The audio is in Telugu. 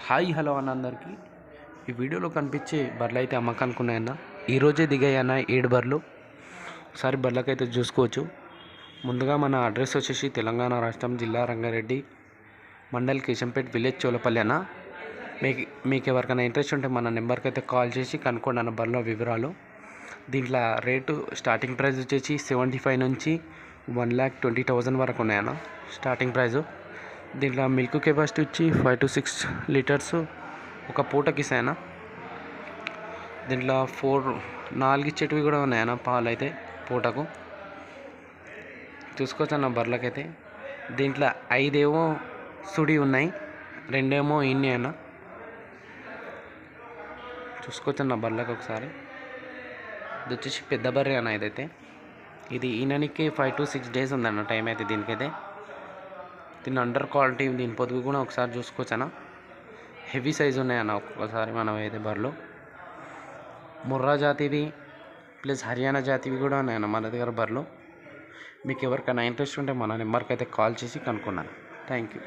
హాయ్ హలో అన్న అందరికీ. ఈ వీడియోలో కనిపించే బర్రెలు అయితే అమ్మకానికి ఉన్నాయన్న. ఈరోజే దిగాయన్న 7 బర్రెలు. ఒకసారి బర్రెలకైతే చూసుకోవచ్చు. ముందుగా మన అడ్రస్ వచ్చేసి తెలంగాణ రాష్ట్రం, జిల్లా రంగారెడ్డి, మండల్ కేశంపేట్, విలేజ్ చోలపల్లి అన్న. మీకు ఎవరికైనా ఇంట్రెస్ట్ ఉంటే మన నెంబర్కి అయితే కాల్ చేసి కనుక్కోండి అన్న బర్రెల వివరాలు. దీంట్లో రేటు స్టార్టింగ్ ప్రైస్ వచ్చేసి 75 నుంచి 1,20,000 వరకు ఉన్నాయన్న స్టార్టింగ్ ప్రైజు. దీంట్లో మిల్క్ కెపాసిటీ వచ్చి 5 to 6 లీటర్స్ ఒక పూటకి ఇస్తాయన్న. దీంట్లో 4 ఇచ్చేటివి కూడా ఉన్నాయన్న పాలు అయితే పూటకు. చూసుకోవచ్చు అన్న బర్రెలకైతే. దీంట్లో 5 ఏమో సుడి ఉన్నాయి, 2 ఏమో ఇన్ని అన్న. చూసుకోవచ్చు అన్న బర్రెలకు ఒకసారి. ఇది వచ్చేసి పెద్ద బర్రె అన్న. ఇదైతే ఇది ఈయనకి 5 to 6 డేస్ ఉందన్న టైం అయితే దీనికైతే. దీని అండర్ క్వాలిటీ, దీని పొదుగు కూడా ఒకసారి చూసుకోవచ్చు అన్న. హెవీ సైజు ఉన్నాయన్న ఒక్కొక్కసారి మనం అయితే బర్రెలు. ముర్రా జాతివి ప్లస్ హర్యానా జాతివి కూడా ఉన్నాయన్న మన దగ్గర బర్రెలు. మీకు ఎవరికైనా ఇంట్రెస్ట్ ఉంటే మన నెంబర్కి అయితే కాల్ చేసి కనుక్కున్నాను. Thank you.